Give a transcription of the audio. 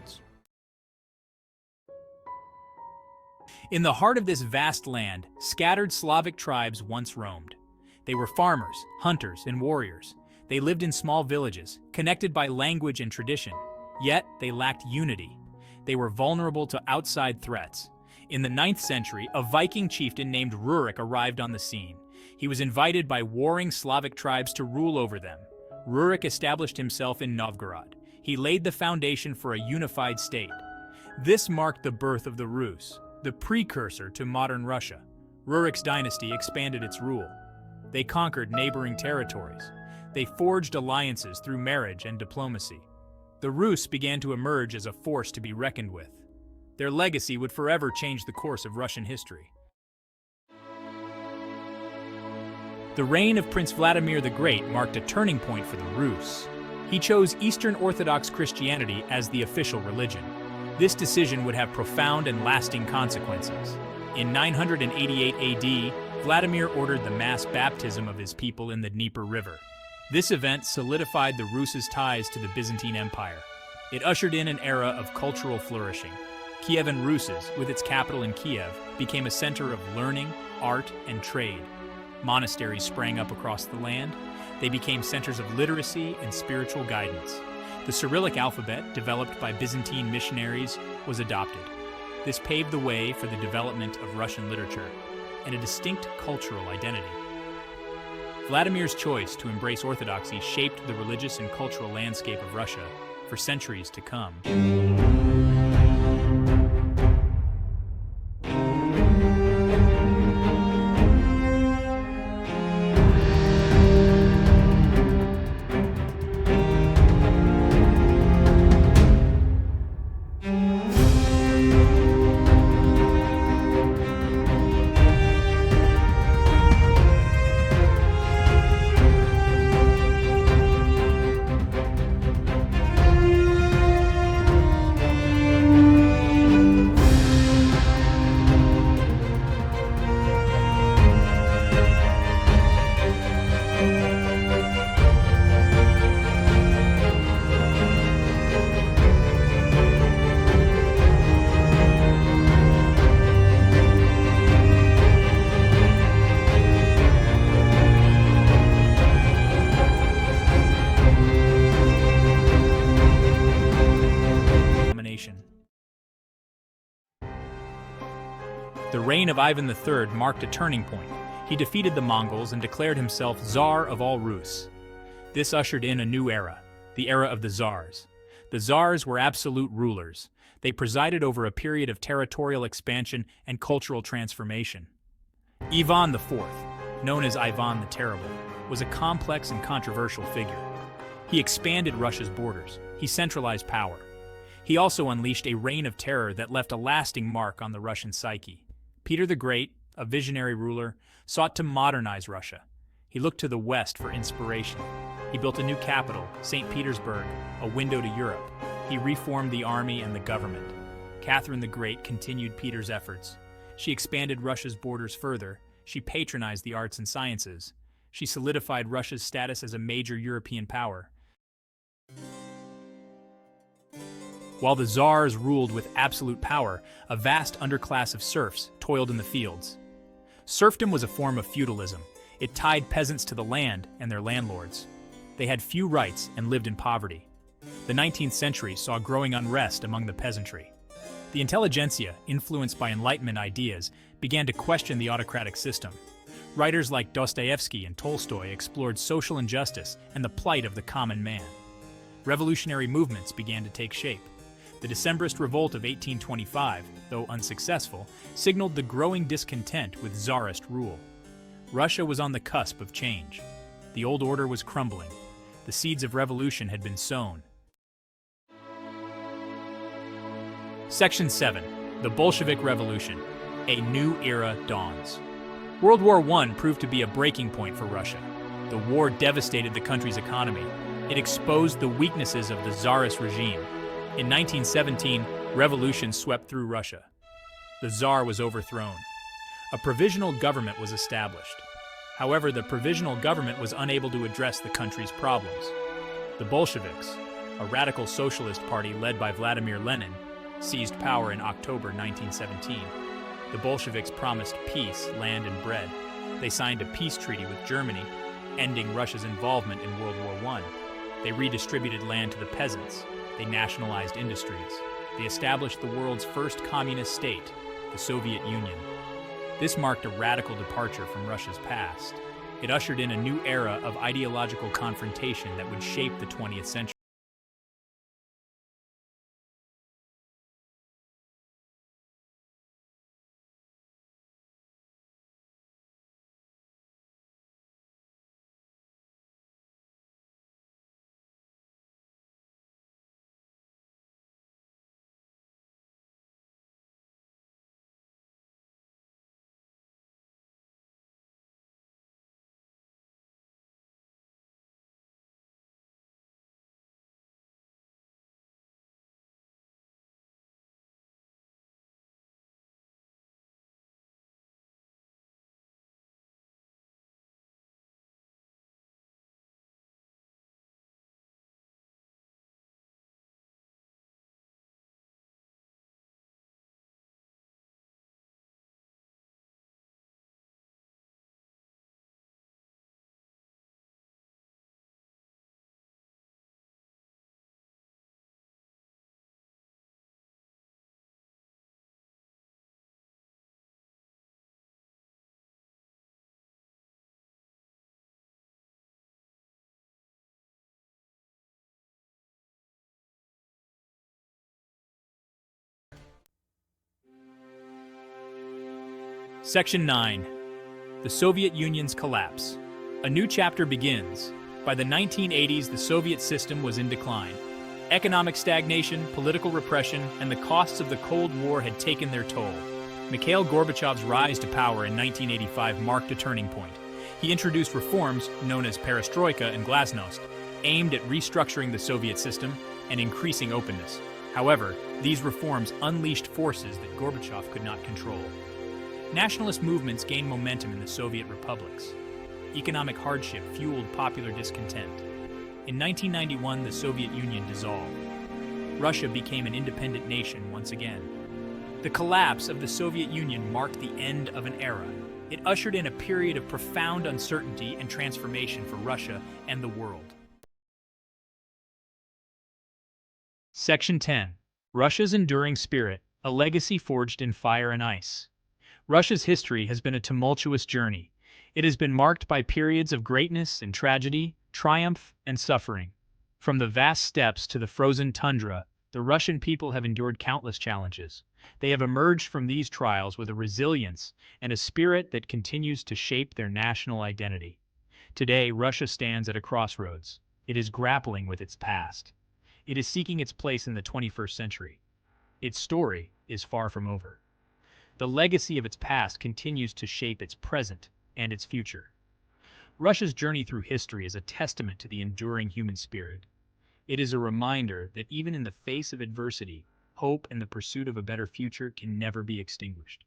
fields. In the heart of this vast land, scattered Slavic tribes once roamed. They were farmers, hunters, and warriors. They lived in small villages, connected by language and tradition. Yet, they lacked unity. They were vulnerable to outside threats. In the 9th century, a Viking chieftain named Rurik arrived on the scene. He was invited by warring Slavic tribes to rule over them. Rurik established himself in Novgorod. He laid the foundation for a unified state. This marked the birth of the Rus, the precursor to modern Russia. Rurik's dynasty expanded its rule. They conquered neighboring territories. They forged alliances through marriage and diplomacy. The Rus began to emerge as a force to be reckoned with. Their legacy would forever change the course of Russian history. The reign of Prince Vladimir the Great marked a turning point for the Rus. He chose Eastern Orthodox Christianity as the official religion. This decision would have profound and lasting consequences. In 988 AD, Vladimir ordered the mass baptism of his people in the Dnieper River. This event solidified the Rus' ties to the Byzantine Empire. It ushered in an era of cultural flourishing. Kievan Rus', with its capital in Kiev, became a center of learning, art, and trade. Monasteries sprang up across the land. They became centers of literacy and spiritual guidance. The Cyrillic alphabet, developed by Byzantine missionaries, was adopted. This paved the way for the development of Russian literature and a distinct cultural identity. Vladimir's choice to embrace orthodoxy shaped the religious and cultural landscape of Russia for centuries to come. The reign of Ivan III marked a turning point. He defeated the Mongols and declared himself Tsar of all Rus. This ushered in a new era, the era of the Tsars. The Tsars were absolute rulers. They presided over a period of territorial expansion and cultural transformation. Ivan IV, known as Ivan the Terrible, was a complex and controversial figure. He expanded Russia's borders. He centralized power. He also unleashed a reign of terror that left a lasting mark on the Russian psyche. Peter the Great, a visionary ruler, sought to modernize Russia. He looked to the West for inspiration. He built a new capital, St. Petersburg, a window to Europe. He reformed the army and the government. Catherine the Great continued Peter's efforts. She expanded Russia's borders further. She patronized the arts and sciences. She solidified Russia's status as a major European power. While the Tsars ruled with absolute power, a vast underclass of serfs toiled in the fields. Serfdom was a form of feudalism. It tied peasants to the land and their landlords. They had few rights and lived in poverty. The 19th century saw growing unrest among the peasantry. The intelligentsia, influenced by Enlightenment ideas, began to question the autocratic system. Writers like Dostoevsky and Tolstoy explored social injustice and the plight of the common man. Revolutionary movements began to take shape. The Decembrist Revolt of 1825, though unsuccessful, signaled the growing discontent with Tsarist rule. Russia was on the cusp of change. The old order was crumbling. The seeds of revolution had been sown. Section 7. The Bolshevik Revolution. A new era dawns. World War I proved to be a breaking point for Russia. The war devastated the country's economy. It exposed the weaknesses of the Tsarist regime. In 1917, revolution swept through Russia. The Tsar was overthrown. A provisional government was established. However, the provisional government was unable to address the country's problems. The Bolsheviks, a radical socialist party led by Vladimir Lenin, seized power in October 1917. The Bolsheviks promised peace, land, and bread. They signed a peace treaty with Germany, ending Russia's involvement in World War I. They redistributed land to the peasants. They nationalized industries. They established the world's first communist state, the Soviet Union. This marked a radical departure from Russia's past. It ushered in a new era of ideological confrontation that would shape the 20th century. Section 9. The Soviet Union's collapse. A new chapter begins. By the 1980s, the Soviet system was in decline. Economic stagnation, political repression, and the costs of the Cold War had taken their toll. Mikhail Gorbachev's rise to power in 1985 marked a turning point. He introduced reforms, known as perestroika and glasnost, aimed at restructuring the Soviet system and increasing openness. However, these reforms unleashed forces that Gorbachev could not control. Nationalist movements gained momentum in the Soviet republics. Economic hardship fueled popular discontent. In 1991, the Soviet Union dissolved. Russia became an independent nation once again. The collapse of the Soviet Union marked the end of an era. It ushered in a period of profound uncertainty and transformation for Russia and the world. Section 10. Russia's Enduring Spirit, a Legacy Forged in Fire and Ice. Russia's history has been a tumultuous journey. It has been marked by periods of greatness and tragedy, triumph and suffering. From the vast steppes to the frozen tundra, the Russian people have endured countless challenges. They have emerged from these trials with a resilience and a spirit that continues to shape their national identity. Today, Russia stands at a crossroads. It is grappling with its past. It is seeking its place in the 21st century. Its story is far from over. The legacy of its past continues to shape its present and its future. Russia's journey through history is a testament to the enduring human spirit. It is a reminder that even in the face of adversity, hope and the pursuit of a better future can never be extinguished.